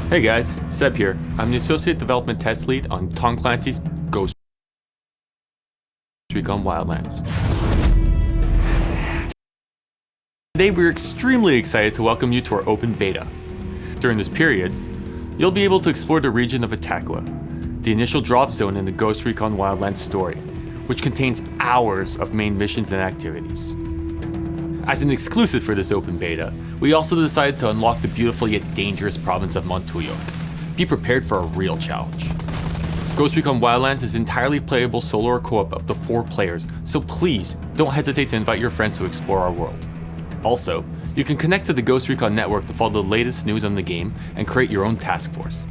Hey guys, Seb here. I'm the Associate Development Test Lead on Tom Clancy's Ghost Recon Wildlands. Today we're extremely excited to welcome you to our open beta. During this period, you'll be able to explore the region of Atakwa, the initial drop zone in the Ghost Recon Wildlands story, which contains hours of main missions and activities. As an exclusive for this open beta, we also decided to unlock the beautiful yet dangerous province of Montuyok. Be prepared for a real challenge. Ghost Recon Wildlands is entirely playable solo or co-op up to 4 players, so please don't hesitate to invite your friends to explore our world. Also, you can connect to the Ghost Recon network to follow the latest news on the game and create your own task force.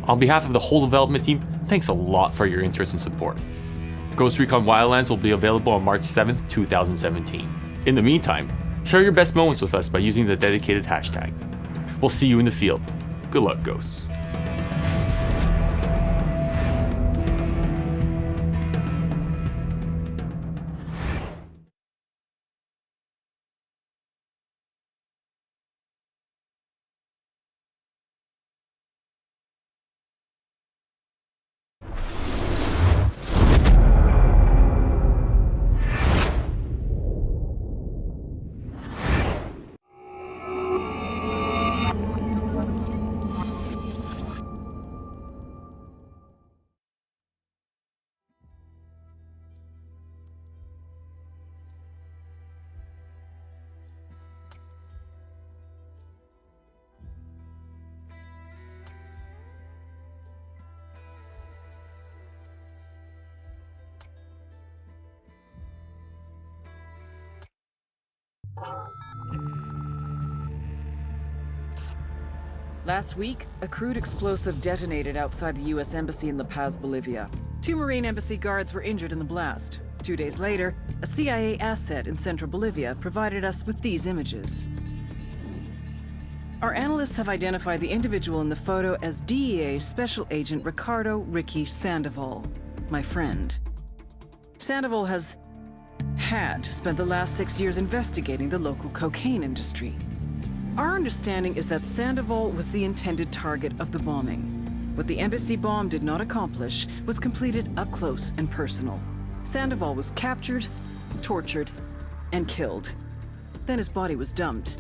On behalf of the whole development team, thanks a lot for your interest and support. Ghost Recon Wildlands will be available on March 7th, 2017. In the meantime, share your best moments with us by using the dedicated hashtag. We'll see you in the field. Good luck, Ghosts. Last week, a crude explosive detonated outside the U.S. Embassy in La Paz, Bolivia. 2 Marine Embassy guards were injured in the blast. 2 days later, a CIA asset in central Bolivia provided us with these images. Our analysts have identified the individual in the photo as DEA Special Agent Ricardo Ricky Sandoval, my friend. Sandoval has spent the last 6 years investigating the local cocaine industry. Our understanding is that Sandoval was the intended target of the bombing. What the embassy bomb did not accomplish was completed up close and personal. Sandoval was captured, tortured, and killed. Then his body was dumped.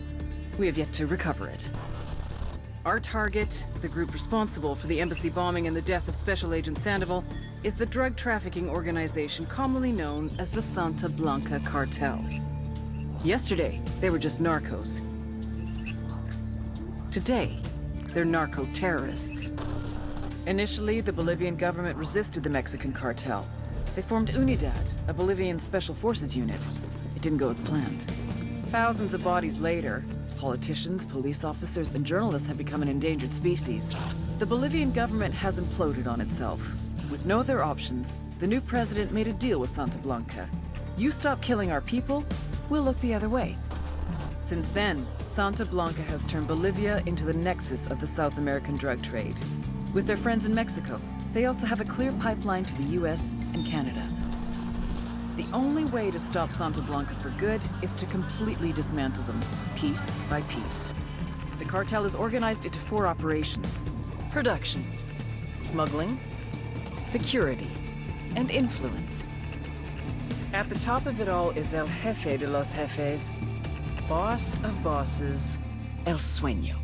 We have yet to recover it. Our target, the group responsible for the embassy bombing and the death of Special Agent Sandoval, is the drug trafficking organization commonly known as the Santa Blanca Cartel. Yesterday, they were just narcos. Today, they're narco-terrorists. Initially, the Bolivian government resisted the Mexican cartel. They formed UNIDAD, a Bolivian special forces unit. It didn't go as planned. Thousands of bodies later, politicians, police officers, and journalists have become an endangered species. The Bolivian government has imploded on itself. With no other options, the new president made a deal with Santa Blanca. You stop killing our people, we'll look the other way. Since then, Santa Blanca has turned Bolivia into the nexus of the South American drug trade. With their friends in Mexico, they also have a clear pipeline to the US and Canada. The only way to stop Santa Blanca for good is to completely dismantle them, piece by piece. The cartel is organized into 4 operations: production, smuggling, security, and influence. At the top of it all is El Jefe de los Jefes, boss of bosses, El Sueño.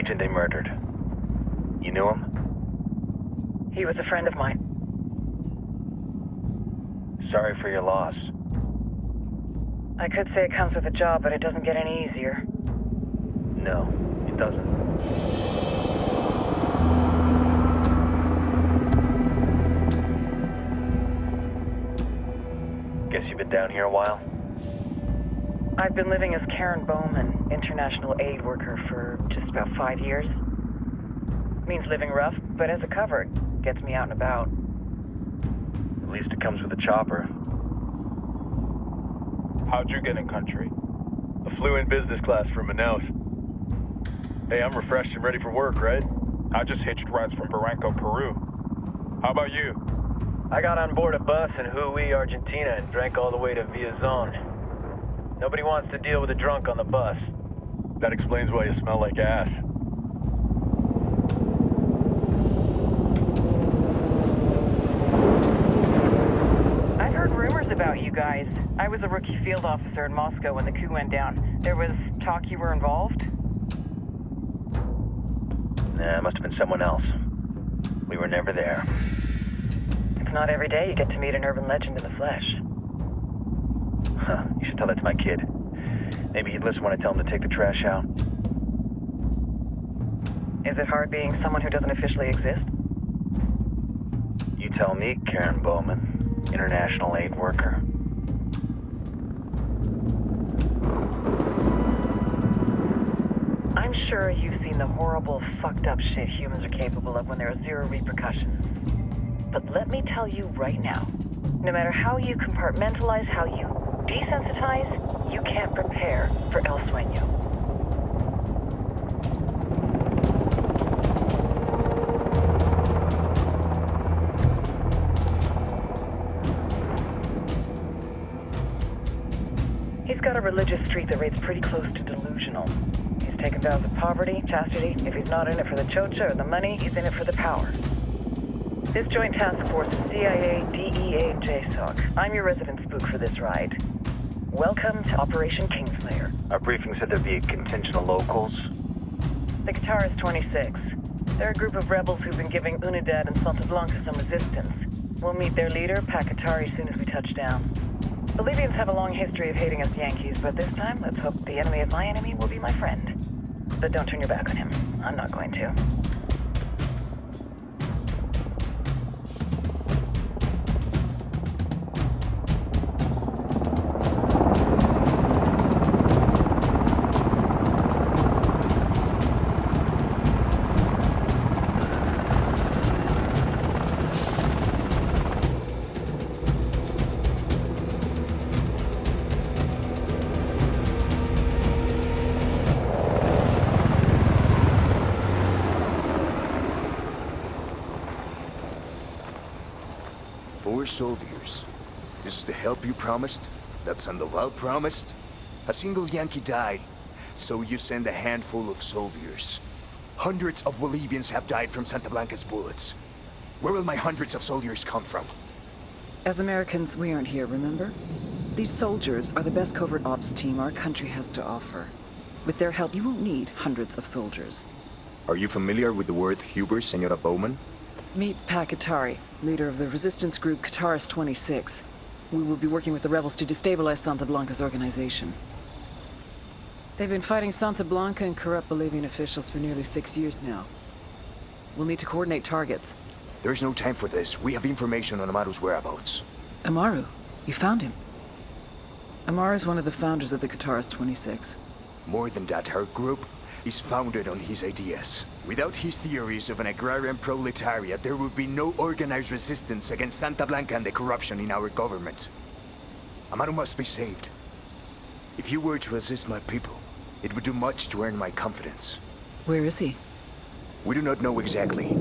agent they murdered. You knew him? He was a friend of mine. Sorry for your loss. I could say it comes with a job, but it doesn't get any easier. No, it doesn't. Guess you've been down here a while? I've been living as Karen Bowman, international aid worker, for just about 5 years. Means living rough, but as a cover, it gets me out and about. At least it comes with a chopper. How'd you get in country? I flew in business class from Manaus. Hey, I'm refreshed and ready for work, right? I just hitched rides from Barranco, Peru. How about you? I got on board a bus in Hui, Argentina, and drank all the way to Villazon. Nobody wants to deal with a drunk on the bus. That explains why you smell like ass. I've heard rumors about you guys. I was a rookie field officer in Moscow when the coup went down. There was talk you were involved? Nah, it must have been someone else. We were never there. It's not every day you get to meet an urban legend in the flesh. Huh, you should tell that to my kid. Maybe he'd listen when I tell him to take the trash out. Is it hard being someone who doesn't officially exist? You tell me, Karen Bowman, international aid worker. I'm sure you've seen the horrible, fucked up shit humans are capable of when there are zero repercussions. But let me tell you right now, no matter how you compartmentalize, how you desensitize, you can't prepare for El Sueño. He's got a religious streak that rates pretty close to delusional. He's taken vows of poverty, chastity. If he's not in it for the chocha or the money, he's in it for the power. This joint task force is CIA, DEA, and JSOC. I'm your resident spook for this ride. Welcome to Operation Kingslayer. Our briefing said there'd be a contingent of locals. The Guitarist 26. They're a group of rebels who've been giving Unidad and Santa Blanca some resistance. We'll meet their leader, Pakatari, as soon as we touch down. Bolivians have a long history of hating us Yankees, but this time, let's hope the enemy of my enemy will be my friend. But don't turn your back on him. I'm not going to. Soldiers. This is the help you promised? That Sandoval promised? A single Yankee died, so you send a handful of soldiers. Hundreds of Bolivians have died from Santa Blanca's bullets. Where will my hundreds of soldiers come from? As Americans, we aren't here, remember? These soldiers are the best covert ops team our country has to offer. With their help, you won't need hundreds of soldiers. Are you familiar with the word Huber, Senora Bowman? Meet Pakatari, leader of the resistance group Guitarist 26. We will be working with the rebels to destabilize Santa Blanca's organization. They've been fighting Santa Blanca and corrupt Bolivian officials for nearly 6 years now. We'll need to coordinate targets. There's no time for this. We have information on Amaru's whereabouts. Amaru? You found him? Amaru's one of the founders of the Guitarist 26. More than that, her group is founded on his ideas. Without his theories of an agrarian proletariat, there would be no organized resistance against Santa Blanca and the corruption in our government. Amaru must be saved. If you were to assist my people, it would do much to earn my confidence. Where is he? We do not know exactly.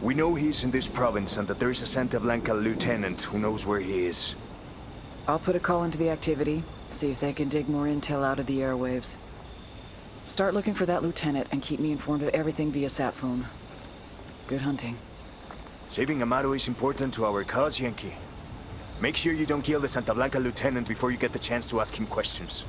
We know he's in this province and that there is a Santa Blanca lieutenant who knows where he is. I'll put a call into the activity, see if they can dig more intel out of the airwaves. Start looking for that lieutenant and keep me informed of everything via sat phone. Good hunting. Saving Amaru is important to our cause, Yankee. Make sure you don't kill the Santa Blanca lieutenant before you get the chance to ask him questions.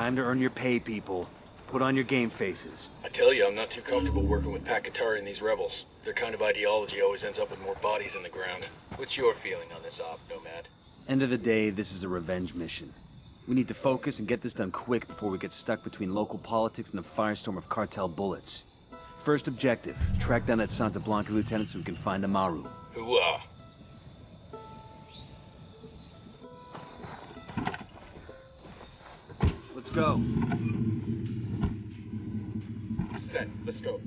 Time to earn your pay, people. Put on your game faces. I tell you, I'm not too comfortable working with Pakatari and these rebels. Their kind of ideology always ends up with more bodies in the ground. What's your feeling on this op, Nomad? End of the day, this is a revenge mission. We need to focus and get this done quick before we get stuck between local politics and the firestorm of cartel bullets. First objective, track down that Santa Blanca lieutenant so we can find Amaru. Hooah. Let's go. Set. Let's go.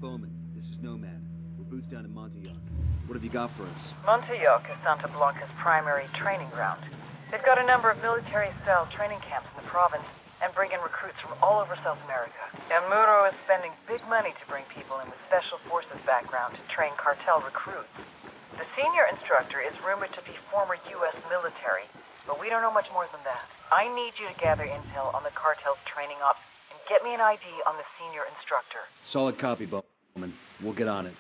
Bowman, this is Nomad. We're boots down in Montauk. What have you got for us? Montauk is Santa Blanca's primary training ground. They've got a number of military-style training camps in the province and bring in recruits from all over South America. And Muro is spending big money to bring people in with special forces background to train cartel recruits. The senior instructor is rumored to be former U.S. military, but we don't know much more than that. I need you to gather intel on the cartel's training ops and get me an ID on the senior instructor. Solid copy, Bowman. We'll get on it.